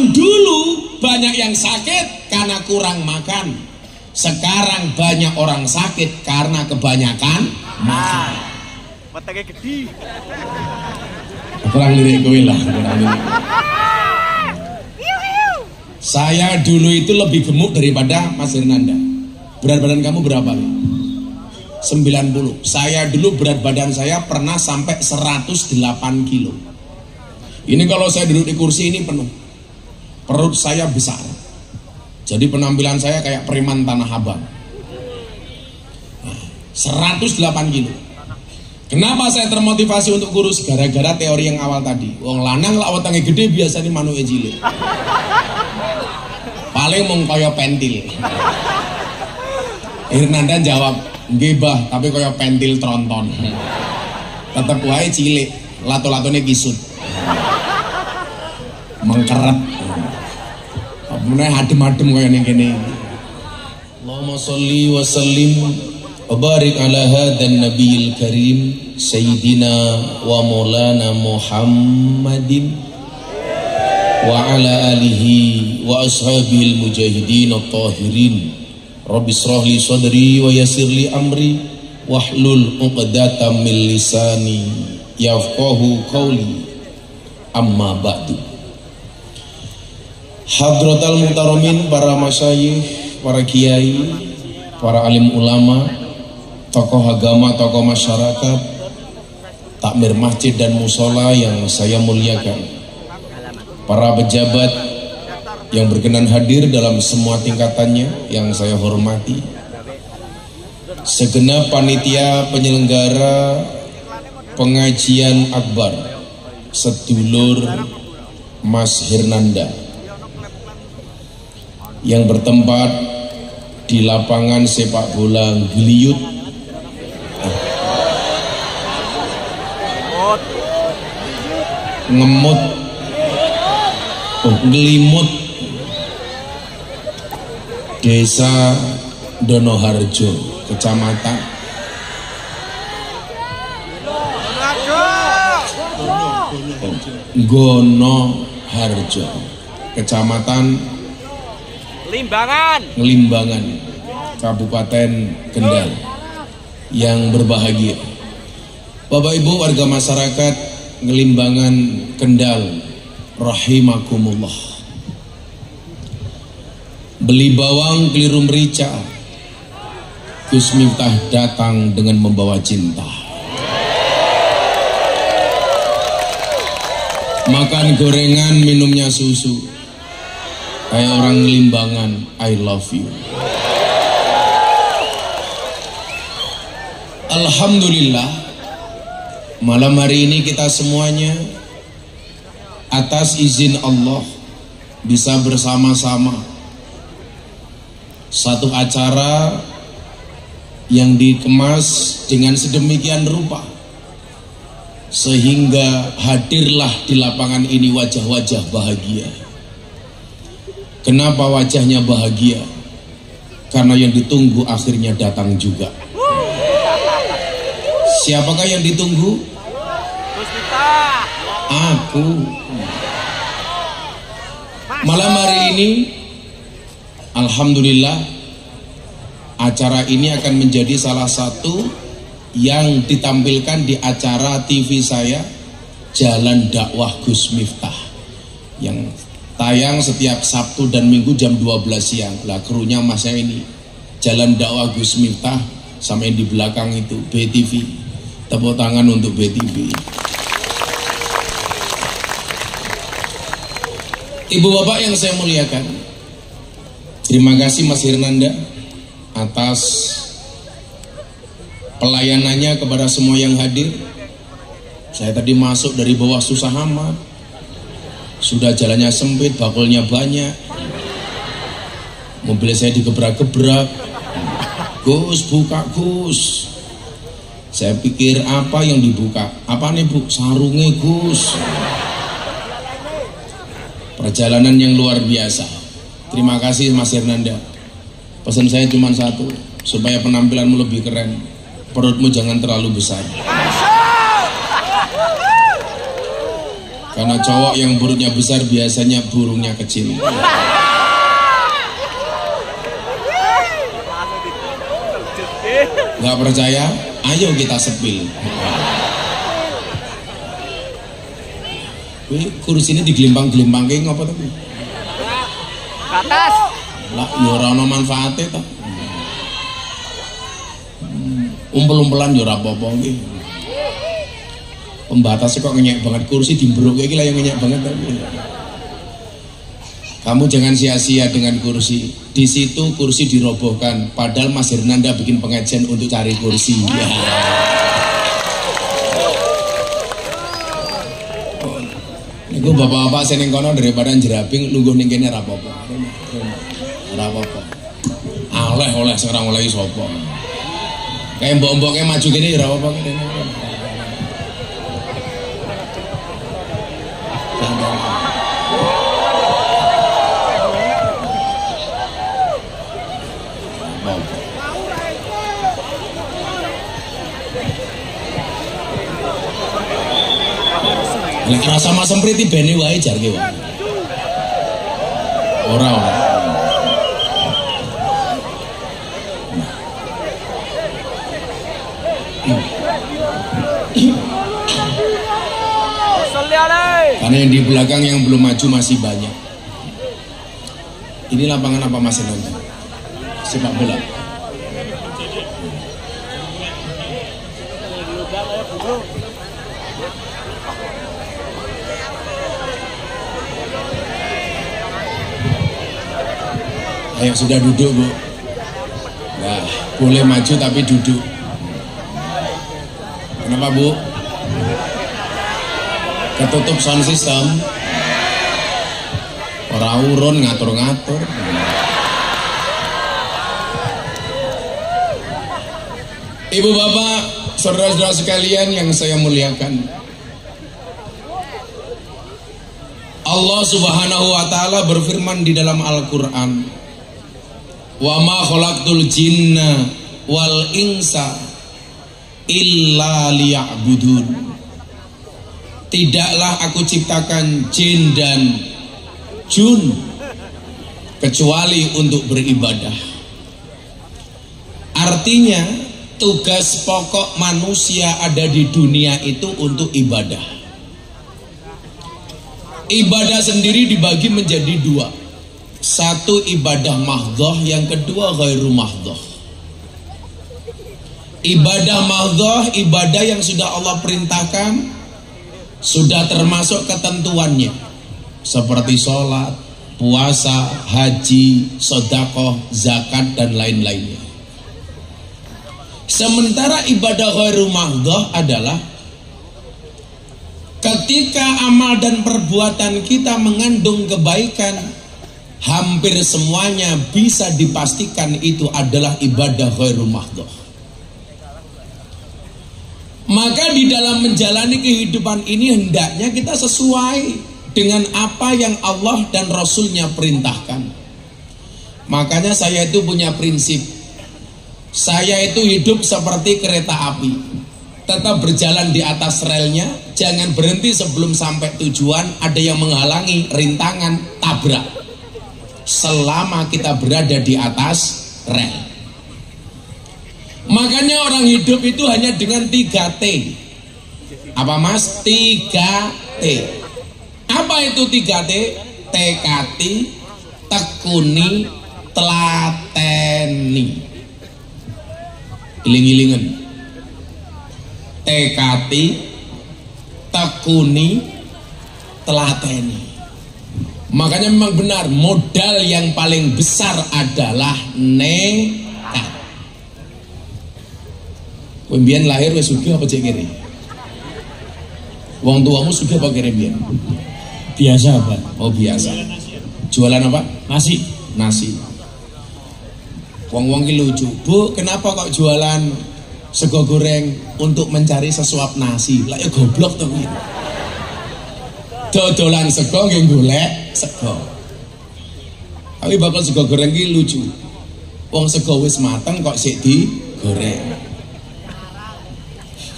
Orang dulu banyak yang sakit karena kurang makan. Sekarang banyak orang sakit karena kebanyakan makan. Matanya gede. Kurang lirik gue lah, kurang lirik. Saya dulu itu lebih gemuk daripada Mas Hernanda. Berat badan kamu berapa? 90. Saya dulu berat badan saya pernah sampai 108 kilo. Ini kalau saya duduk di kursi ini penuh. Perut saya besar. Jadi penampilan saya kayak preman Tanah Abang. 108 kilo. Kenapa saya termotivasi untuk kurus? Gara-gara teori yang awal tadi. Wong lanang lak wetenge gede biasanya manuke cilik. Paling mung kaya pentil. Hernanda jawab, nggih Bah, tapi kaya pentil tronton. Tetep wae cilik, lato-latone kisut. Mengkeret. Meneh adem-adem kaya ning kene. Allahumma sholli wa sallim wa barik ala hadzal nabiyil karim sayyidina wa maulana Muhammadin wa ala alihi wa ashabil mujahidin at-tahirin. Rabbi shrah li sadri wa yassir li amri wahlul 'uqdatam min lisani yafqahu qawli. Amma ba'du. Hadratal muhtaramin, para masyayikh, para kiai, para alim ulama, tokoh agama, tokoh masyarakat, takmir masjid dan musola yang saya muliakan, para pejabat yang berkenan hadir dalam semua tingkatannya yang saya hormati, segenap panitia penyelenggara pengajian akbar sedulur Mas Hernanda yang bertempat di lapangan sepak bola Gliyut Ngelimut Desa Donoharjo, Kecamatan Gonoharjo, Kecamatan Limbangan, Kabupaten Kendal. Yang berbahagia Bapak Ibu warga masyarakat Ngelimbangan Kendal rahimakumullah. Beli bawang keliru merica, Gus Miftah datang dengan membawa cinta. Makan gorengan, minumnya susu, kayak orang Limbangan. I love you. Alhamdulillah, malam hari ini kita semuanya atas izin Allah bisa bersama-sama satu acara yang dikemas dengan sedemikian rupa sehingga hadirlah di lapangan ini wajah-wajah bahagia. Kenapa wajahnya bahagia? Karena yang ditunggu akhirnya datang juga. Siapakah yang ditunggu? Aku. Malam hari ini alhamdulillah acara ini akan menjadi salah satu yang ditampilkan di acara TV saya, Jalan Dakwah Gus Miftah, yang tayang setiap Sabtu dan Minggu jam 12 siang. Lah krunya masnya ini Jalan Dakwah Gus Miftah, sama yang di belakang itu BTV. Tepuk tangan untuk BTV. Ibu bapak yang saya muliakan, terima kasih Mas Hernanda atas pelayanannya kepada semua yang hadir. Saya tadi masuk dari bawah susah amat, sudah jalannya sempit, bakulnya banyak, mobil saya digebrak-gebrak. Gus, buka Gus. Saya pikir apa yang dibuka? Apa nih Bu? Sarungnya Gus. Perjalanan yang luar biasa. Terima kasih Mas Hernanda. Pesan saya cuma satu, supaya penampilanmu lebih keren, perutmu jangan terlalu besar. Karena cowok yang burungnya besar biasanya burungnya kecil. Nggak percaya? Ayo kita sepil. Kursi ini digelimpang-gelimpang kayak ngapa tuh? Atas. Lah, ya ora ono manfaate ta. Umpel-umpelan ya ora apa-apa nggih. Pembatasnya kok ngenyek banget, kursi dimbruk iki lah yang ngenyek banget tapi. Kamu jangan sia-sia dengan kursi. Di situ kursi dirobohkan, padahal Mas Hernanda bikin pengajian untuk cari kursi. Ya. Iku bapak-bapak sing ning kono daripada jerabing lungguh ning kene ora apa-apa. Ora apa-apa. Oleh sing ora oleh sapa. Kayak mbok-mboke maju kene ora apa-apa kene. Nek rasa mas sempriti bene wae jarke wae. Ora. Karena yang di belakang yang belum maju masih banyak. Ini lapangan apa Mas nanti? Sepak bola. Ayo sudah duduk Bu. Nah, boleh maju tapi duduk. Kenapa Bu? Ketutup sound system. Ora urun ngatur-ngatur. Ibu bapak, saudara-saudara sekalian yang saya muliakan, Allah Subhanahu wa taala berfirman di dalam Al-Qur'an, "Wa ma khalaqtul jinna wal insa illa liya'budun." Tidaklah aku ciptakan jin dan jun kecuali untuk beribadah. Artinya tugas pokok manusia ada di dunia itu untuk ibadah. Ibadah sendiri dibagi menjadi dua. Satu ibadah mahdhah, yang kedua ghairu mahdhah. Ibadah mahdhah, ibadah yang sudah Allah perintahkan, sudah termasuk ketentuannya, seperti sholat, puasa, haji, sedekah, zakat dan lain-lainnya. Sementara ibadah ghairu mahdhah adalah ketika amal dan perbuatan kita mengandung kebaikan, hampir semuanya bisa dipastikan itu adalah ibadah ghairu mahdhah. Maka di dalam menjalani kehidupan ini hendaknya kita sesuai dengan apa yang Allah dan Rasulnya perintahkan. Makanya saya itu punya prinsip. Saya itu hidup seperti kereta api, tetap berjalan di atas relnya, jangan berhenti sebelum sampai tujuan. Ada yang menghalangi, rintangan, tabrak. Selama kita berada di atas rel. Makanya orang hidup itu hanya dengan 3T. Apa Mas? 3T. Apa itu 3T? Tekati, tekuni, telateni. Iling-ilingan. Tekati, tekuni, telateni. Makanya memang benar, modal yang paling besar adalah nekat. Wembian lahir wes sugih apa cek kiri? Wong tuamu sugih apa kiri bian? Biasa Pak. Oh biasa. Jualan apa? Nasi. Nasi. Wong-wong ki lucu. Bu, kenapa kok jualan sego goreng untuk mencari sesuap nasi? Lah ya goblok to kuwi. Dodolan sego nggih golek sego. Tapi bakal sego goreng ki lucu. Wong sego wis mateng kok sik digoreng.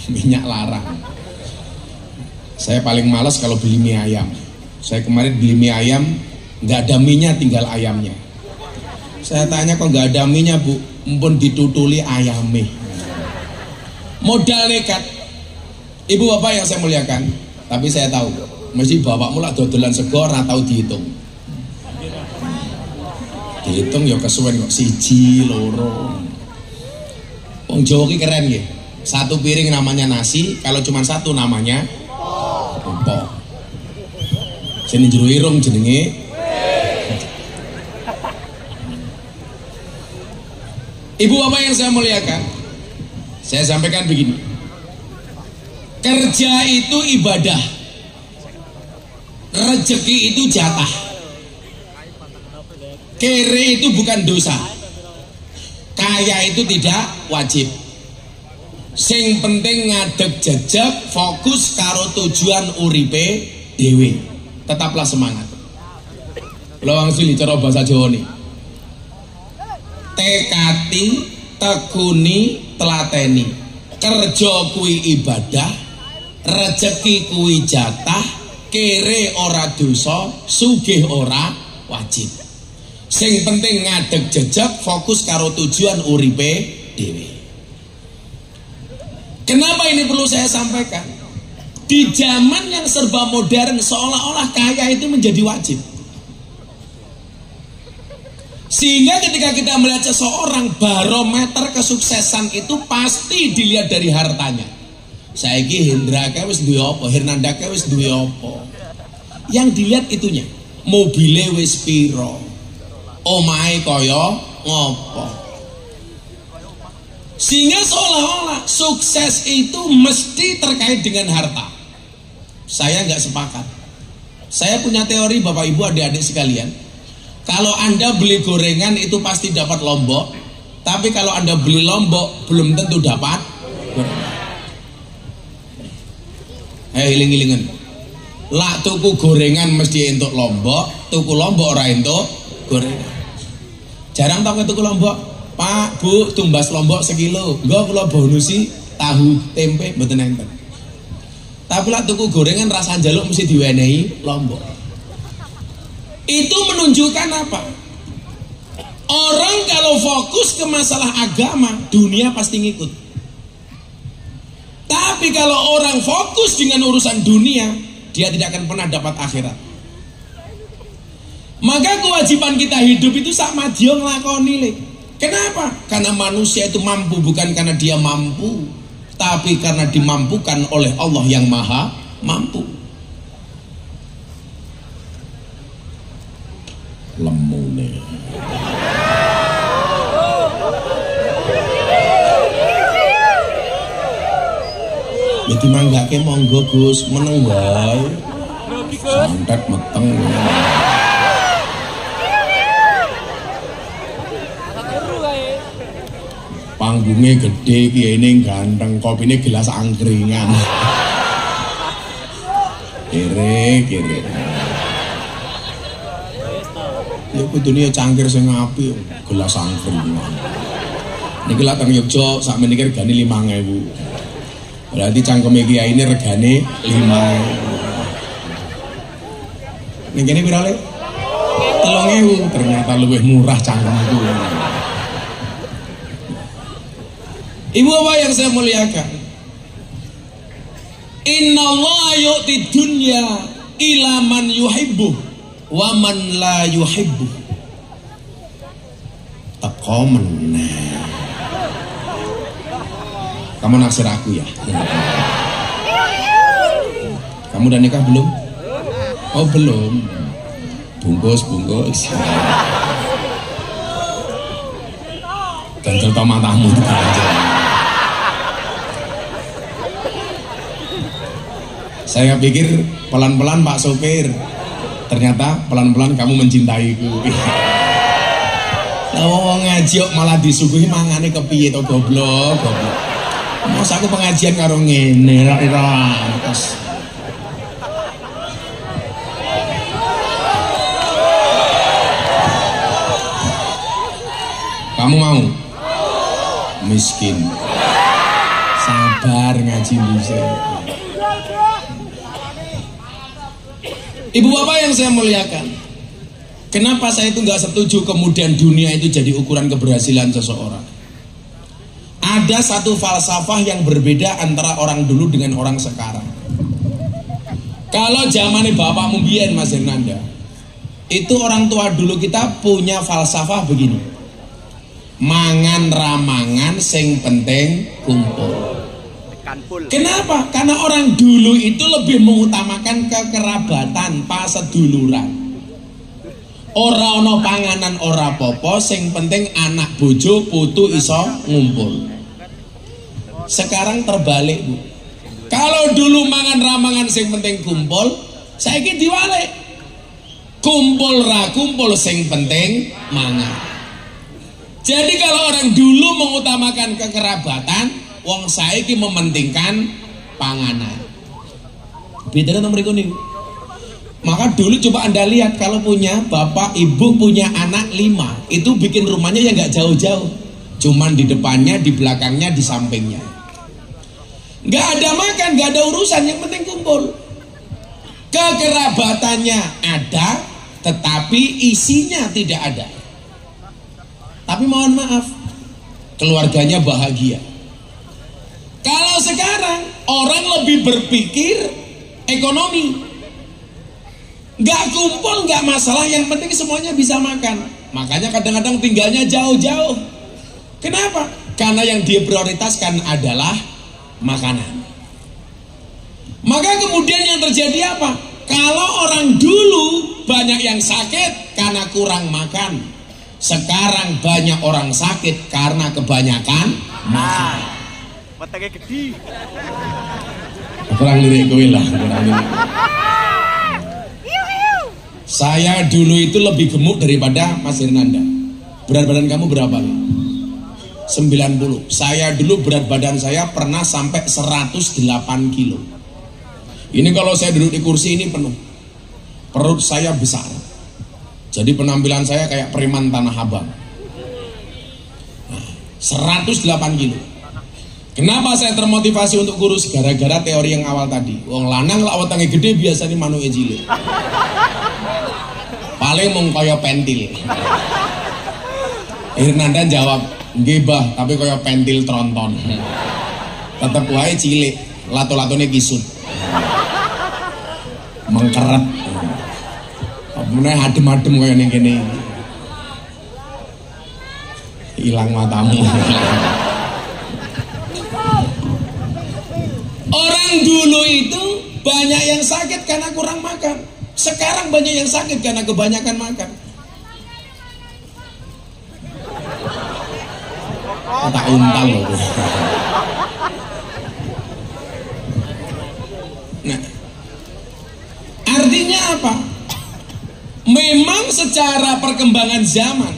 Minyak larang. Saya paling malas kalau beli mie ayam. Saya kemarin beli mie ayam, nggak ada mie-nya, tinggal ayamnya. Saya tanya, kok nggak ada mie-nya, Bu? Mumpun ditutuli ayame. Modal nekat. Ibu bapak yang saya muliakan, tapi saya tahu mesti bapakmu lah dodolan sego ora tau dihitung. Dihitung ya kesuwen kok, 1, 2. Wong Jawa ki keren nggih. Satu piring namanya nasi, kalau cuma satu namanya empok. Sing jero irung jenenge. Ibu bapak yang saya muliakan, saya sampaikan begini. Kerja itu ibadah. Rezeki itu jatah. Kere itu bukan dosa. Kaya itu tidak wajib. Sing penting ngadeg jejeg, fokus karo tujuan uripe dewe. Tetaplah semangat. Lawang sili cara bahasa Jawa nih. Tekati, tekuni, telateni. Kerja kuwi ibadah, rezeki kuwi jatah, kere ora dosa, sugih ora wajib. Sing penting ngadeg jejeg, fokus karo tujuan uripe dhewe. Kenapa ini perlu saya sampaikan? Di zaman yang serba modern, seolah-olah kaya itu menjadi wajib. Sehingga ketika kita melihat seseorang, barometer kesuksesan itu pasti dilihat dari hartanya. Saiki Hendra kae wis duwe apa, Hernanda kae wis duwe apa. Yang dilihat itunya. Mobile wis piro, omahe kaya ngopo. Sehingga seolah-olah sukses itu mesti terkait dengan harta. Saya nggak sepakat. Saya punya teori, Bapak Ibu, adik-adik sekalian. Kalau Anda beli gorengan itu pasti dapat lombok, tapi kalau Anda beli lombok belum tentu dapat gorengan. Iling-ilingan. Lah tuku gorengan mesti entuk lombok, tuku lombok ora entuk gorengan. Jarang tau tuku lombok. Pak, Bu, tumbas lombok sekilo. Enggak, kula bonusi tahu tempe mboten enten. Tapi lah tuku gorengan rasa njaluk mesti diwenehi lombok. Itu menunjukkan apa? Orang kalau fokus ke masalah agama, dunia pasti ngikut. Tapi kalau orang fokus dengan urusan dunia, dia tidak akan pernah dapat akhirat. Maka kewajiban kita hidup itu sama dia ngelakoni. Kenapa? Karena manusia itu mampu bukan karena dia mampu, tapi karena dimampukan oleh Allah yang Maha Mampu. Lemune. Jadi manggake monggo Gus, meneng wae. Santet meteng. Panggungnya gede, kiyene ganteng, kopine gelas angkringan. Kere. Ya kudune cangkir sing apik, gelas angkringan. Niki lak teng Yogya sakmeniki regane 5.000. Berarti cangkeme kiai ini regane 5.000. Ning kene pira Le? 3.000. Ternyata lebih murah cangkem itu. Ibu bapak yang saya muliakan, innallaha yu'ti dunya ila man yuhibbu wa man la yuhibbu. Teko meneh. Kamu naksir aku ya? Kamu udah nikah belum? Oh belum. Bungkus. Dan terutama matamu itu aja. Saya pikir pelan-pelan Pak Sopir, ternyata pelan-pelan kamu mencintaiku. Lah ngaji kok malah disuguhi mangane kepiye to goblok. Masa aku pengajian karo ngene ra terus. Kamu mau? Miskin. Sabar ngaji bisa. Ibu bapak yang saya muliakan, kenapa saya itu nggak setuju kemudian dunia itu jadi ukuran keberhasilan seseorang? Ada satu falsafah yang berbeda antara orang dulu dengan orang sekarang. Kalau zamannya bapak mungkin Mas Hernanda, itu orang tua dulu kita punya falsafah begini: mangan ramangan sing penting kumpul. Kenapa? Karena orang dulu itu lebih mengutamakan kekerabatan, paseduluran. Ora ono panganan ora popo, sing penting anak bojo putu iso ngumpul. Sekarang terbalik, Bu. Kalau dulu mangan ramangan sing penting kumpul, saiki diwalik. Kumpul ra kumpul sing penting mangan. Jadi kalau orang dulu mengutamakan kekerabatan, wong saiki mementingkan panganan. Bedanya nomor itu nih. Maka dulu coba Anda lihat, kalau punya bapak ibu punya anak 5, itu bikin rumahnya ya nggak jauh-jauh, cuman di depannya, di belakangnya, di sampingnya. Nggak ada makan, nggak ada urusan, yang penting kumpul. Kekerabatannya ada, tetapi isinya tidak ada. Tapi mohon maaf, keluarganya bahagia. Kalau sekarang orang lebih berpikir ekonomi. Nggak kumpul nggak masalah, yang penting semuanya bisa makan. Makanya kadang-kadang tinggalnya jauh-jauh. Kenapa? Karena yang dia prioritaskan adalah makanan. Maka kemudian yang terjadi apa? Kalau orang dulu banyak yang sakit karena kurang makan. Sekarang banyak orang sakit karena kebanyakan makan. Matanya gede. Kurang lirik gue lah, kurang lirik. Saya dulu itu lebih gemuk daripada Mas Hernanda. Berat badan kamu berapa? 90. Saya dulu berat badan saya pernah sampai 108 kilo. Ini kalau saya duduk di kursi ini penuh. Perut saya besar. Jadi penampilan saya kayak preman Tanah Abang. Nah, 108 kilo. Kenapa saya termotivasi untuk kurus? Gara-gara teori yang awal tadi. Wong lanang lak wetenge gede biasanya manuke cilik. Paling mung kaya pentil. Hernanda jawab, "Nggih, Mbah, tapi kaya pentil tronton." Tetep wae cilik, lato-latone kisut. Mengkeret. Meneh adem-adem kaya ning kene. Hilang matamu. Orang dulu itu banyak yang sakit karena kurang makan. Sekarang banyak yang sakit karena kebanyakan makan. Tak untal loh. Nah, artinya apa? Memang secara perkembangan zaman,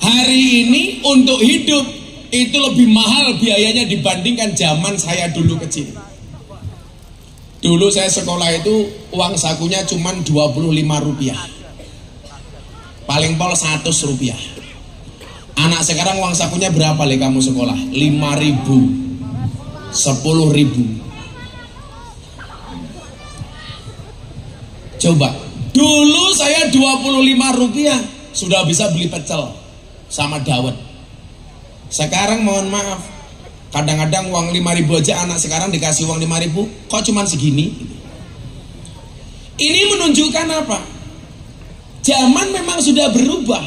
hari ini untuk hidup itu lebih mahal biayanya dibandingkan zaman saya dulu kecil. Dulu saya sekolah itu uang sakunya cuma 25 rupiah. Paling pol 100 rupiah. Anak sekarang uang sakunya berapa le kamu sekolah? 5.000, 10.000. Coba, dulu saya 25 rupiah sudah bisa beli pecel sama dawet. Sekarang mohon maaf, kadang-kadang uang 5.000 aja anak sekarang dikasih uang 5.000, kok cuman segini? Ini menunjukkan apa? Zaman memang sudah berubah,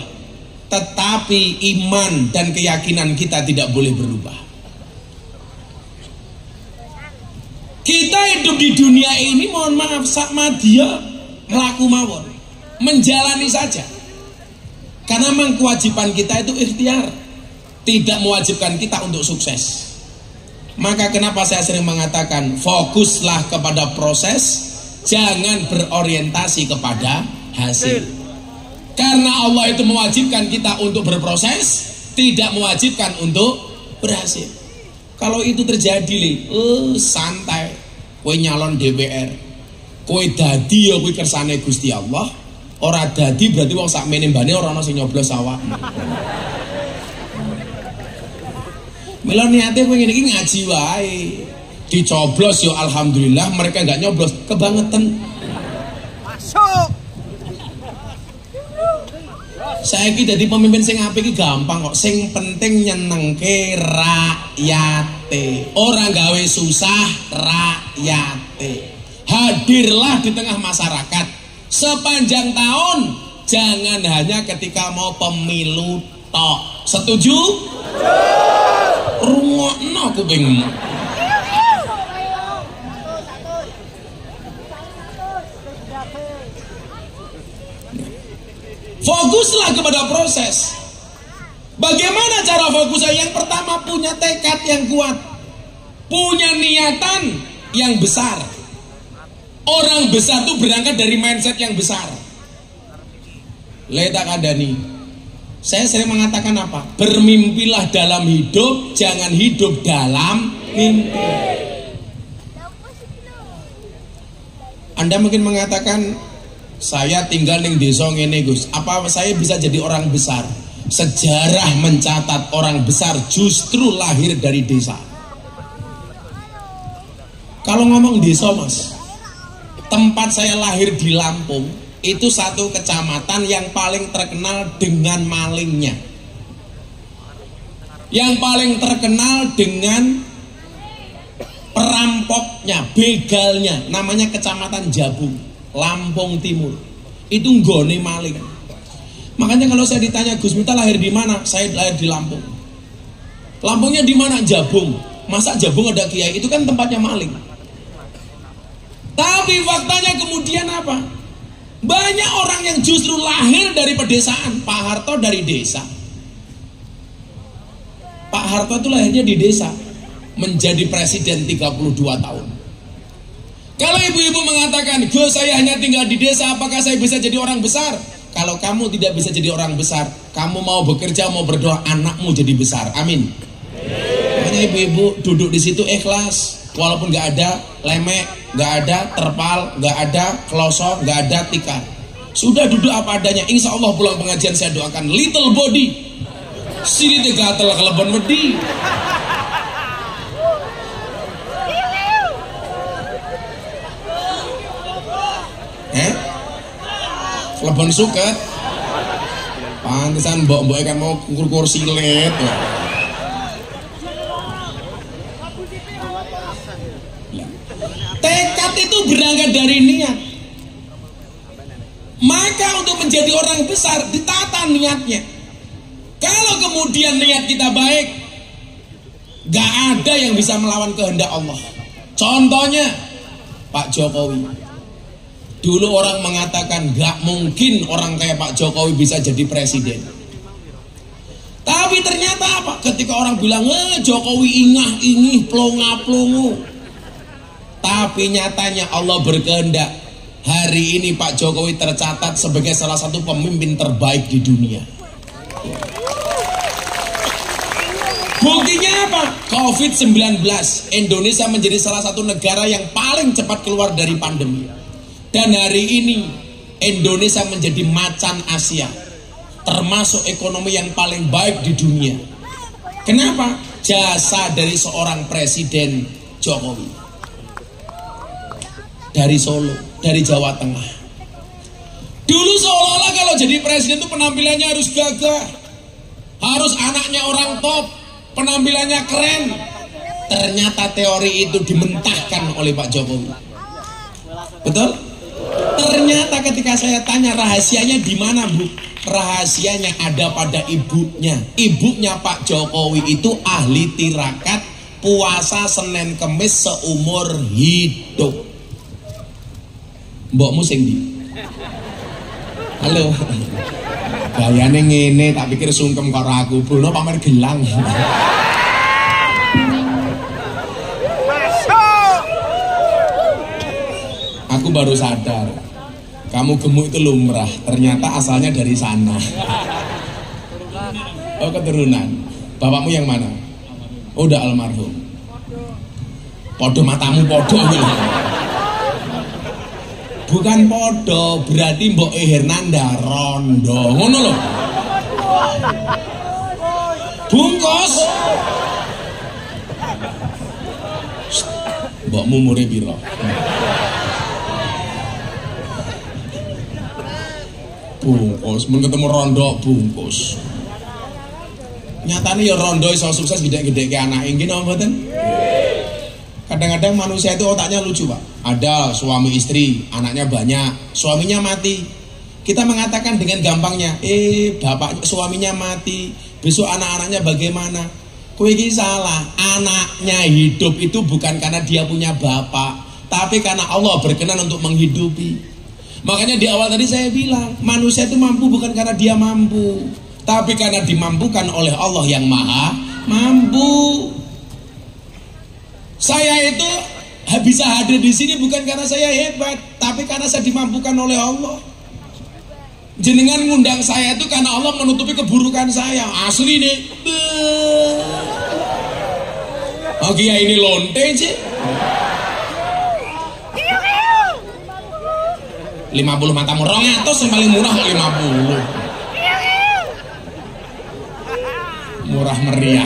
tetapi iman dan keyakinan kita tidak boleh berubah. Kita hidup di dunia ini, mohon maaf, sama dia melaku mawon, menjalani saja. Karena memang kewajiban kita itu ikhtiar, tidak mewajibkan kita untuk sukses. Maka kenapa saya sering mengatakan fokuslah kepada proses, jangan berorientasi kepada hasil. Karena Allah itu mewajibkan kita untuk berproses, tidak mewajibkan untuk berhasil. Kalau itu terjadi, santai. Kowe nyalon DPR, kowe dadi ya kowe kersane Gusti Allah. Ora dadi berarti wong sakmene mbane ora ana sing nyoblos awakmu. Mila niate kowe ngene iki ngaji wae. Dicoblos ya alhamdulillah, mereka enggak nyoblos kebangetan. Saiki dadi pemimpin sing apik iki gampang kok. Sing penting nyenengke rakyate. Ora gawe susah rakyate. Hadirlah di tengah masyarakat sepanjang tahun, jangan hanya ketika mau pemilu tok. Setuju? Rungokno kupingmu. Fokuslah kepada proses. Bagaimana cara fokusnya? Yang pertama, punya tekad yang kuat, punya niatan yang besar. Orang besar itu berangkat dari mindset yang besar. Letak adani. Saya sering mengatakan apa? Bermimpilah dalam hidup, jangan hidup dalam mimpi. Anda mungkin mengatakan, saya tinggal di desa ngene Gus, apa saya bisa jadi orang besar? Sejarah mencatat orang besar justru lahir dari desa. Kalau ngomong desa Mas, tempat saya lahir di Lampung, itu satu kecamatan yang paling terkenal dengan malingnya, yang paling terkenal dengan perampoknya, begalnya. Namanya Kecamatan Jabung, Lampung Timur. Itu nggone maling. Makanya kalau saya ditanya, Gus Miftah lahir di mana? Saya lahir di Lampung. Lampungnya di mana? Jabung. Masa Jabung ada kiai? Itu kan tempatnya maling. Tapi faktanya kemudian apa? Banyak orang yang justru lahir dari pedesaan. Pak Harto dari desa. Pak Harto itu lahirnya di desa, menjadi presiden 32 tahun. Kalau ibu-ibu mengatakan, Gus saya hanya tinggal di desa, apakah saya bisa jadi orang besar? Kalau kamu tidak bisa jadi orang besar, kamu mau bekerja, mau berdoa, anakmu jadi besar. Amin. Makanya ibu-ibu duduk di situ ikhlas, walaupun nggak ada lemek, nggak ada terpal, nggak ada kelosok, nggak ada tikar. Sudah duduk apa adanya. Insya Allah pulang pengajian saya doakan little body, sini gatel kelebon wedi. Lebon suket, pantesan mbok-mbok kan mau kur silet ya. Tekad itu berangkat dari niat. Maka untuk menjadi orang besar ditata niatnya. Kalau kemudian niat kita baik, gak ada yang bisa melawan kehendak Allah. Contohnya Pak Jokowi. Dulu orang mengatakan gak mungkin orang kayak Pak Jokowi bisa jadi presiden. Tapi ternyata apa? Ketika orang bilang Jokowi ingah-ingih, plonga-plongo. Tapi nyatanya Allah berkehendak, hari ini Pak Jokowi tercatat sebagai salah satu pemimpin terbaik di dunia. Buktinya apa? COVID-19. Indonesia menjadi salah satu negara yang paling cepat keluar dari pandemi. Dan hari ini Indonesia menjadi macan Asia, termasuk ekonomi yang paling baik di dunia. Kenapa? Jasa dari seorang Presiden Jokowi. Dari Solo, dari Jawa Tengah. Dulu seolah-olah kalau jadi presiden itu penampilannya harus gagah, harus anaknya orang top, penampilannya keren. Ternyata teori itu dimentahkan oleh Pak Jokowi. Betul? Ternyata ketika saya tanya rahasianya di mana Bu? Rahasianya ada pada ibunya. Ibunya Pak Jokowi itu ahli tirakat, puasa Senin Kemis seumur hidup. Mbokmu sing ndi? Halo. Gayane ngene tak pikir sungkem karo aku. Bruno pamer gelang. Aku baru sadar, kamu gemuk itu lumrah. Ternyata asalnya dari sana. Oh keturunan. Bapakmu yang mana? Oh udah almarhum. Podo matamu podo gitu. Bukan podo, berarti Mbok Hernanda rondo. Ngono loh. Bungkus. Mbokmu umure piro? bungkus, mun ketemu rondo bungkus. Nyatane ya rondo iso sukses gede-gede ke anak nggih napa mboten? Kadang-kadang manusia itu otaknya lucu, Pak. Ada suami istri, anaknya banyak, suaminya mati. Kita mengatakan dengan gampangnya, bapak suaminya mati, besok anak-anaknya bagaimana? Kowe iki salah. Anaknya hidup itu bukan karena dia punya bapak, tapi karena Allah berkenan untuk menghidupi. Makanya di awal tadi saya bilang, manusia itu mampu bukan karena dia mampu, tapi karena dimampukan oleh Allah yang maha mampu. Saya itu bisa hadir di sini bukan karena saya hebat, tapi karena saya dimampukan oleh Allah. Jenengan ngundang saya itu karena Allah menutupi keburukan saya. Asli nih. Oh iya ini lonte sih. 50 matamu 200 yang paling murah 50. Murah meriah.